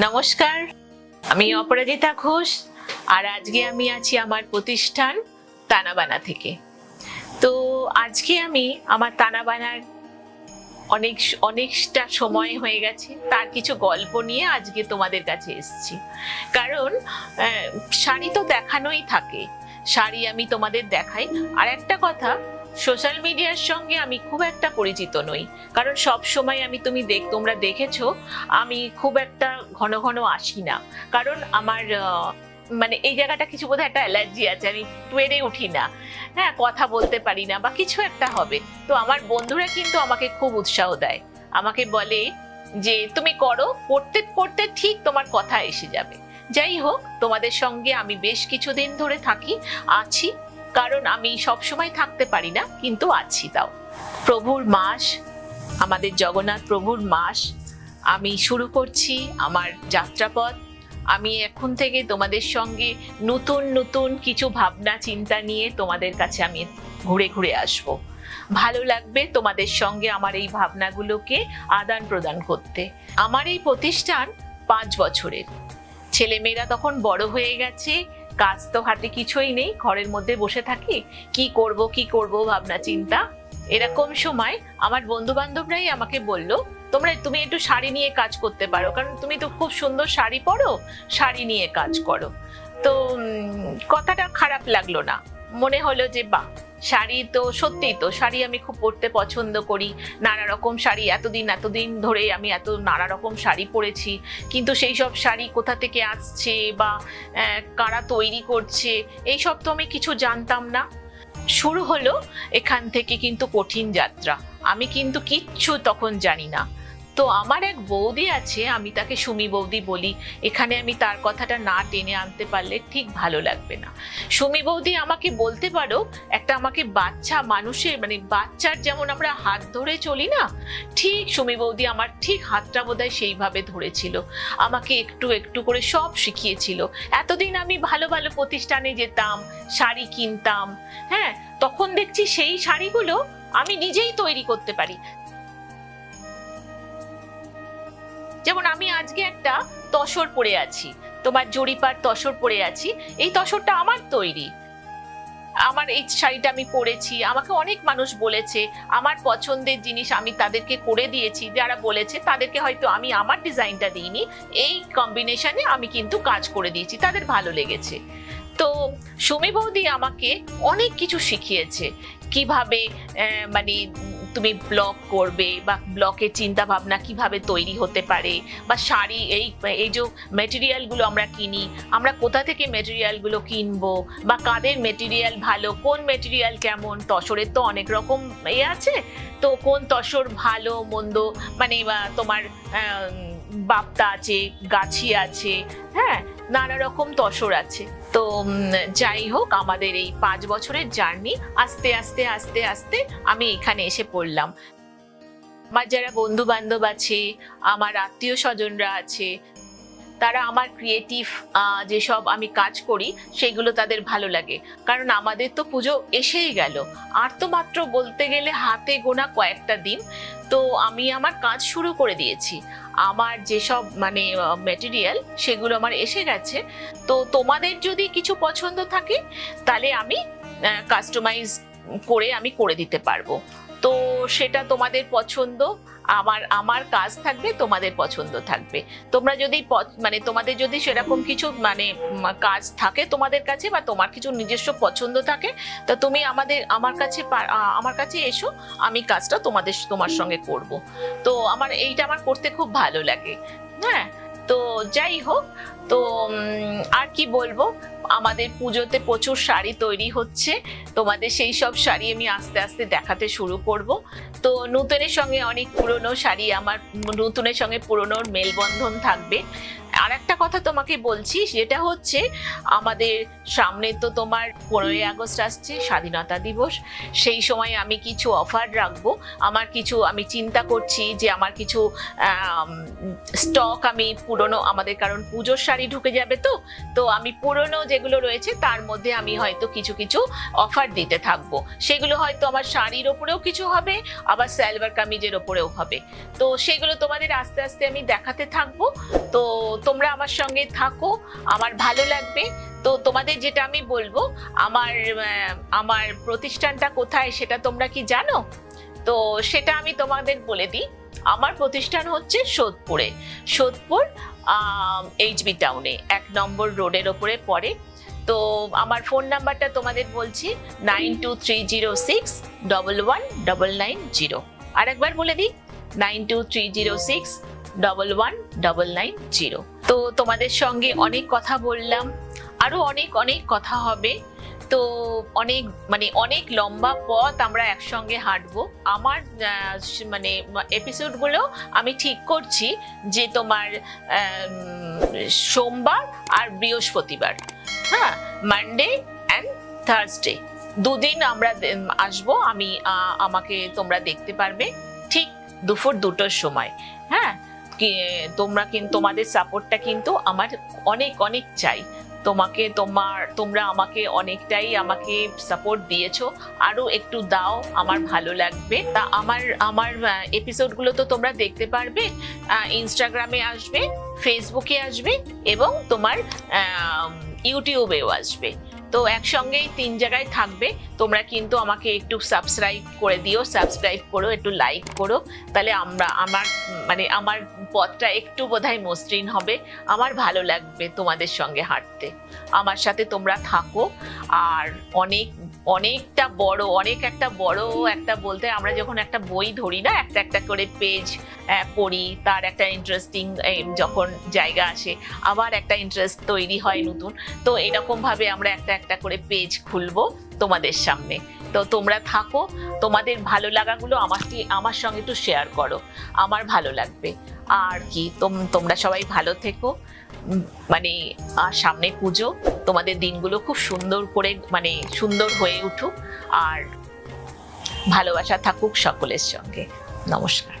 নমস্কার, আমি অপরাজিতা ঘোষ। আর আজকে আমি আছি আমার প্রতিষ্ঠান তানাবানা থেকে। তো আজকে আমি আমার তানাবানার অনেকটা সময় হয়ে গেছে, তার কিছু গল্প নিয়ে আজকে তোমাদের কাছে এসেছি। কারণ শাড়ি তো দেখানোই থাকে, শাড়ি আমি তোমাদের দেখাই। আর একটা কথা, সোশ্যাল মিডিয়ার সঙ্গে আমি খুব একটা পরিচিত নই, কারণ সব সময় তোমরা দেখেছো আমি খুব একটা ঘন ঘন আসি না। কারণ আমার এই জায়গাটা কিছু বোধহয় একটা অ্যালার্জি আছে, আমি পেরে উঠি না, হ্যাঁ, কথা বলতে পারি না বা কিছু একটা হবে। তো আমার বন্ধুরা কিন্তু আমাকে খুব উৎসাহ দেয়, আমাকে বলে যে তুমি করো, করতে করতে ঠিক তোমার কথা এসে যাবে। যাই হোক, তোমাদের সঙ্গে আমি বেশ কিছুদিন ধরে আছি, কারণ আমি সব সময় থাকতে পারি না, কিন্তু আছি। তাও প্রভুর মাস, আমাদের জগন্নাথ প্রভুর মাস, আমি শুরু করছি আমার যাত্রাপথ। আমি এখন থেকে তোমাদের সঙ্গে নতুন নতুন কিছু ভাবনা চিন্তা নিয়ে তোমাদের কাছে আমি ঘুরে ঘুরে আসব। ভালো লাগবে তোমাদের সঙ্গে আমার এই ভাবনাগুলোকে আদান প্রদান করতে। আমার এই প্রতিষ্ঠান 5 বছরের। ছেলেমেয়েরা তখন বড় হয়ে গেছে, কাজ তো হাতে কিছুই নেই, ঘরের মধ্যে বসে থাকি, কি করব ভাবনা চিন্তা। এরকম সময় আমার বন্ধু বান্ধবরাই আমাকে বলল, তুমি একটু শাড়ি নিয়ে কাজ করতে পারো, কারণ তুমি তো খুব সুন্দর শাড়ি পরো, শাড়ি নিয়ে কাজ করো। তো কথাটা খারাপ লাগলো না, মনে হলো যে বাহ, শাড়ি তো সত্যিই তো, শাড়ি আমি খুব পরতে পছন্দ করি। নানা রকম শাড়ি, এতদিন ধরে আমি নানা রকম শাড়ি পরেছি, কিন্তু সেই সব শাড়ি কোথা থেকে আসছে বা কারা তৈরি করছে, এইসব তো আমি কিছু জানতাম না। শুরু হলো এখান থেকে কিন্তু কঠিন যাত্রা, আমি কিন্তু কিচ্ছু তখন জানি না। তো আমার এক বৌদি আছে, আমি তাকে সুমি বৌদি বলি, এখানে আমি তার কথাটা না টেনে আনতে পারলে ঠিক ভালো লাগবে না। সুমি বৌদি আমাকে বলতে পারো একটা, আমাকে বাচ্চা মানুষের বাচ্চার যেমন আমরা হাত ধরে চলি না, ঠিক সুমি বৌদি আমার ঠিক হাতটা বোধহয় সেইভাবে ধরেছিল, আমাকে একটু একটু করে সব শিখিয়েছিল। এতদিন আমি ভালো ভালো প্রতিষ্ঠানে যেতাম, শাড়ি কিনতাম, হ্যাঁ, তখন দেখছি সেই শাড়িগুলো আমি নিজেই তৈরি করতে পারি। যেমন আমি আজকে একটা তসর পরে আছি, তোমার জরিপার তসর পরে আছি, এই তসরটা আমার তৈরি। আমার এই শাড়িটা আমি পরেছি, আমাকে অনেক মানুষ বলেছে, আমার পছন্দের জিনিস আমি তাদেরকে করে দিয়েছি, যারা বলেছে তাদেরকে হয়তো আমি আমার ডিজাইনটা দিইনি, এই কম্বিনেশনে আমি কিন্তু কাজ করে দিয়েছি, তাদের ভালো লেগেছে। তো সুমি বৌদি আমাকে অনেক কিছু শিখিয়েছে, কিভাবে তুমি ব্লগ করবে বা ব্লকের চিন্তা ভাবনা কিভাবে তৈরি হতে পারে, বা শাড়ি এই যে মেটেরিয়ালগুলো আমরা কিনি, আমরা কোথা থেকে মেটেরিয়ালগুলো কিনবো, বা কাদের মেটেরিয়াল ভালো, কোন মেটেরিয়াল কেমন, তসরের তো অনেক রকম আছে, তো কোন তসর ভালো মন্দ, তোমার বাপ্তা আছে, গাছি আছে, হ্যাঁ, নানা রকম তসর আছে। তো যাই হোক, আমাদের এই 5 বছরের জার্নি, আস্তে আস্তে আস্তে আস্তে আমি এখানে এসে পড়লাম। আমার যারা বন্ধু বান্ধব আছে, আমার আত্মীয় স্বজনরা আছে, তারা আমার ক্রিয়েটিভ যেসব আমি কাজ করি সেগুলো তাদের ভালো লাগে। কারণ আমাদের তো পুজো এসেই গেল, আর তো মাত্র বলতে গেলে হাতে গোনা কয়েকটা দিন। তো আমি আমার কাজ শুরু করে দিয়েছি, আমার যেসব মেটেরিয়াল সেগুলো আমার এসে গেছে। তো তোমাদের যদি কিছু পছন্দ থাকে তাহলে আমি কাস্টমাইজ করে আমি করে দিতে পারবো। তো সেটা তোমাদের পছন্দ, আমার কাজ থাকবে, তোমাদের পছন্দ থাকবে। তোমরা যদি তোমাদের যদি সেরকম কিছু কাজ থাকে তোমাদের কাছে, বা তোমার কিছু নিজস্ব পছন্দ থাকে, তা তুমি আমার কাছে এসো, আমি কাজটা তোমার সঙ্গে করব। তো এইটা আমার করতে খুব ভালো লাগে, হ্যাঁ। তো যাই হোক, তো আর কি বলবো, আমাদের পুজোতে প্রচুর শাড়ি তৈরি হচ্ছে, তোমাদের সেই সব শাড়ি আমি আস্তে আস্তে দেখাতে শুরু করব। তো নতুনের সঙ্গে অনেক পুরনো শাড়ি, আমার নতুনের সঙ্গে পুরনোর মেলবন্ধন থাকবে। আর একটা কথা তোমাকে বলছি, সেটা হচ্ছে আমাদের সামনে তো তোমার 15ই আগস্ট আসছে, স্বাধীনতা দিবস। সেই সময় আমি কিছু অফার রাখবো। আমি চিন্তা করছি যে আমার কিছু স্টক আমি পুরনো, আমাদের কারণ পুজোর শাড়ি ঢুকে যাবে, তো আমি পুরনো যেগুলো রয়েছে তার মধ্যে আমি হয়তো কিছু কিছু অফার দিতে থাকবো। সেগুলো হয়তো আমার শাড়ির ওপরেও কিছু হবে, আবার সালোয়ার কামিজের ওপরেও হবে। তো সেগুলো তোমাদের আস্তে আস্তে আমি দেখাতে থাকবো। তো তোমরা আমার সঙ্গে থাকো, আমার ভালো লাগবে। তো তোমাদের যেটা আমি বলবো, আমার প্রতিষ্ঠানটা কোথায় সেটা তোমরা কি জানো? তো সেটা আমি তোমাদের বলে দিই। আমার প্রতিষ্ঠান হচ্ছে সোদপুর এইচবি টাউনে 1 নম্বর রোডের ওপরে পড়ে। তো আমার ফোন নাম্বারটা তোমাদের বলছি 9230611990। আর একবার বলে দিই 9230611990। তো তোমাদের সঙ্গে অনেক কথা বললাম, আরো অনেক অনেক কথা হবে। তো অনেক লম্বা পথ আমরা একসঙ্গে হাঁটবো। আমার এপিসোডগুলো আমি ঠিক করছি যে তোমার সোমবার আর বৃহস্পতিবার, হ্যাঁ, মানডে অ্যান্ড থার্সডে, দুদিন আমরা আসবো। আমাকে তোমরা দেখতে পারবে ঠিক দুপুর 2টোর সময়। হ্যাঁ, তোমাদের সাপোর্টটা কিন্তু আমার অনেক অনেক চাই। তোমরা আমাকে অনেকটাই সাপোর্ট দিয়েছো, আরো একটু দাও, আমার ভালো লাগবে। তা আমার এপিসোডগুলো তো তোমরা দেখতে পারবে, ইনস্টাগ্রামে আসবে, ফেসবুকে আসবে এবং তোমার ইউটিউবেও আসবে। তো একসঙ্গেই 3 জায়গায় থাকবে। তোমরা কিন্তু আমাকে একটু সাবস্ক্রাইব করে দিও, সাবস্ক্রাইব করো, একটু লাইক করো, তাহলে আমার পথটা একটু বোধহয় মসৃণ হবে। আমার ভালো লাগবে তোমাদের সঙ্গে হাঁটতে। আমার সাথে তোমরা থাকো। আর একটা বড় একটা বলতে, আমরা যখন একটা বই ধরি না, একটা করে পেজ পড়ি, তার একটা ইন্টারেস্টিং যখন জায়গা আসে, আবার একটা ইন্টারেস্ট তৈরি হয় নতুন। তো এরকম ভাবে আমরা একটা করে পেজ খুলবো তোমাদের সামনে। তো তোমরা থাকো, তোমাদের ভালো লাগাগুলো আমার সঙ্গে একটু শেয়ার করো, আমার ভালো লাগবে। আর কি, তোমরা সবাই ভালো থেকো। সামনে পুজো, তোমাদের দিনগুলো খুব সুন্দর করে সুন্দর হয়ে উঠুক, আর ভালোবাসা থাকুক সকলের সঙ্গে। নমস্কার।